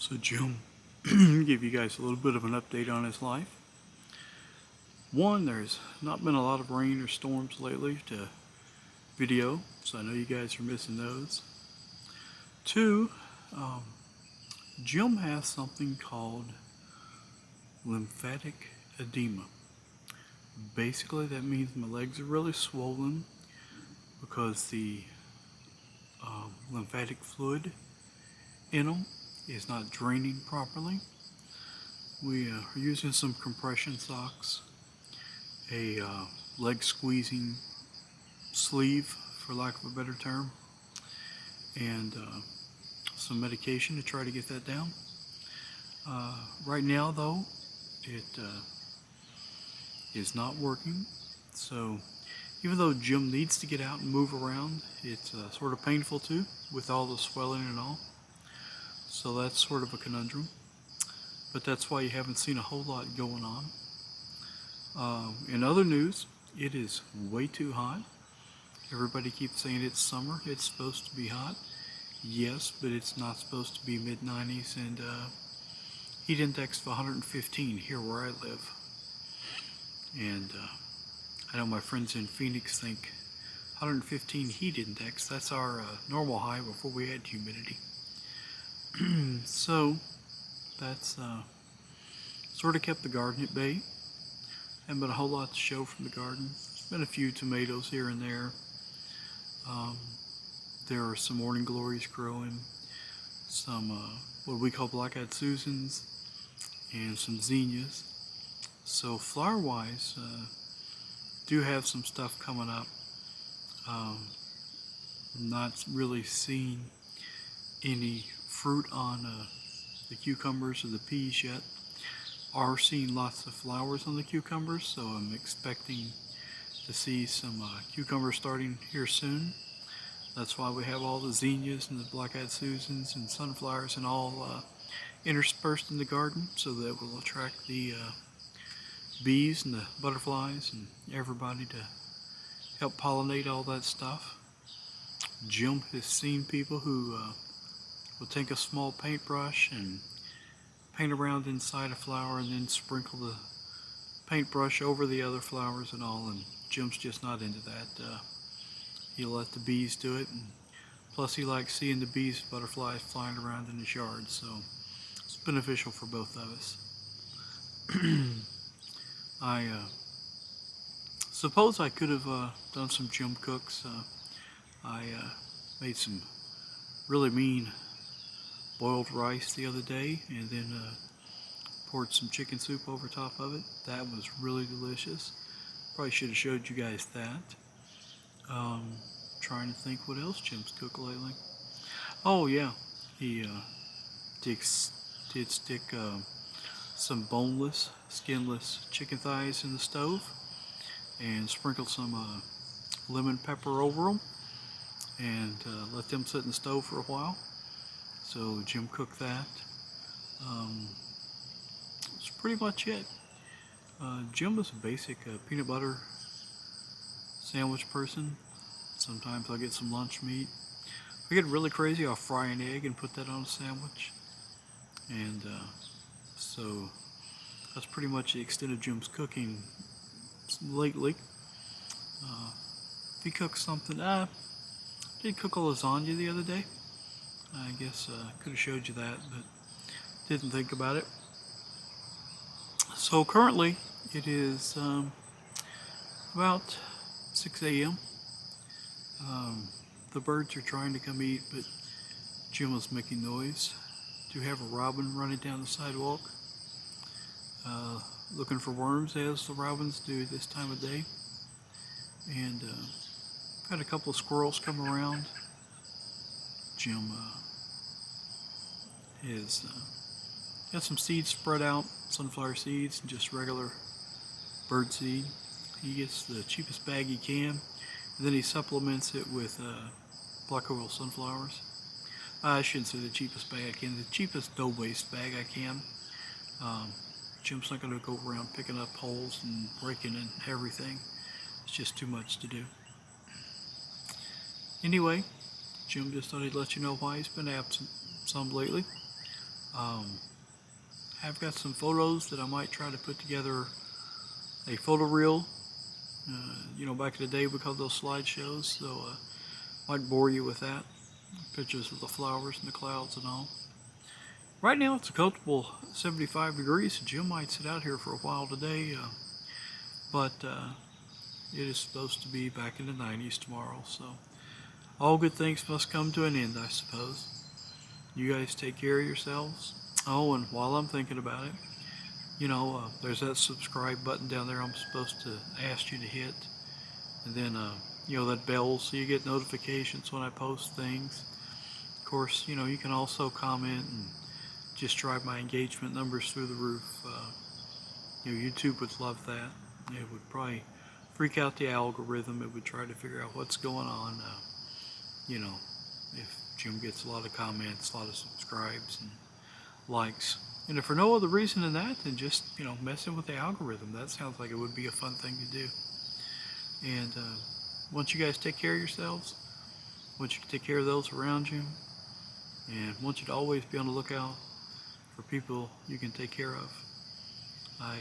So Jim, give you guys a little bit of an update on his life. One, there's not been a lot of rain or storms lately to video, so I know you guys are missing those. Two, um, Jim has something called lymphatic edema. Basically, that means my legs are really swollen because the lymphatic fluid in them is not draining properly. We are using some compression socks, a leg squeezing sleeve, for lack of a better term, and some medication to try to get that down. Right now, though, it is not working. So even though Jim needs to get out and move around, it's sort of painful too, with all the swelling and all. So that's sort of a conundrum. But that's why you haven't seen a whole lot going on. In other news, it is way too hot. Everybody keeps saying it's summer. It's supposed to be hot. Yes, but it's not supposed to be mid-90s and heat index of 115 here where I live. And I know my friends in Phoenix think 115 heat index, that's our normal high before we had humidity. So that's sort of kept the garden at bay. Haven't been a whole lot to show from the garden. There's been a few tomatoes here and there. There are some morning glories growing, some what we call black-eyed Susans, and some zinnias. So flower-wise, do have some stuff coming up. Not really seeing any fruit on the cucumbers or the peas yet. Are seeing lots of flowers on the cucumbers, so I'm expecting to see some cucumbers starting here soon. That's why we have all the zinnias and the black-eyed Susans and sunflowers and all interspersed in the garden, so that will attract the bees and the butterflies and everybody to help pollinate all that stuff. Jim has seen people who will take a small paintbrush and paint around inside a flower and then sprinkle the paintbrush over the other flowers and all, and Jim's just not into that. He'll let the bees do it, and plus he likes seeing the bees and butterflies flying around in his yard, so it's beneficial for both of us. I suppose I could have done some Jim cooks. I made some really mean boiled rice the other day and then poured some chicken soup over top of it. That was really delicious. Probably should have showed you guys that. Trying to think what else Jim's cooked lately. Oh yeah, he did stick some boneless, skinless chicken thighs in the stove and sprinkled some lemon pepper over them and let them sit in the stove for a while. So Jim cooked that. That's pretty much it. Jim is a basic peanut butter sandwich person. Sometimes I'll get some lunch meat. If I get really crazy, I'll fry an egg and put that on a sandwich. And so that's pretty much the extent of Jim's cooking lately. If he cooks something, did cook a lasagna the other day. I guess I could have showed you that, but didn't think about it. So currently it is about 6 a.m. The birds are trying to come eat, but Jim was making noise. Do have a robin running down the sidewalk, looking for worms, as the robins do this time of day. And had a couple of squirrels come around. Jim has got some seeds spread out, sunflower seeds, and just regular bird seed. He gets the cheapest bag he can, and then he supplements it with black oil sunflowers. I shouldn't say the cheapest bag I can, the cheapest no-waste bag I can. Jim's not going to go around picking up holes and breaking and everything. It's just too much to do. Anyway, Jim just thought he'd let you know why he's been absent some lately. I've got some photos that I might try to put together a photo reel. Back in the day we called those slideshows, so might bore you with that. Pictures of the flowers and the clouds and all. Right now it's a comfortable 75 degrees. Jim might sit out here for a while today, but it is supposed to be back in the 90s tomorrow, so all good things must come to an end, I suppose. You guys take care of yourselves. Oh, and while I'm thinking about it, there's that subscribe button down there I'm supposed to ask you to hit. And then, that bell so you get notifications when I post things. Of course, you can also comment and just drive my engagement numbers through the roof. YouTube would love that. It would probably freak out the algorithm. It would try to figure out what's going on. If Jim gets a lot of comments, a lot of subscribes and likes. And if for no other reason than that, then just, messing with the algorithm. That sounds like it would be a fun thing to do. And once you guys take care of yourselves, I want you to take care of those around you, and I want you to always be on the lookout for people you can take care of. I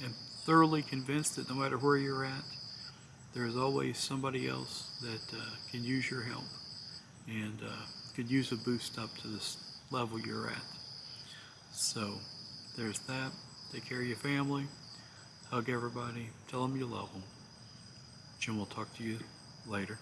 am thoroughly convinced that no matter where you're at, there is always somebody else that can use your help and could use a boost up to this level you're at. So there's that. Take care of your family. Hug everybody. Tell them you love them. Jim will talk to you later.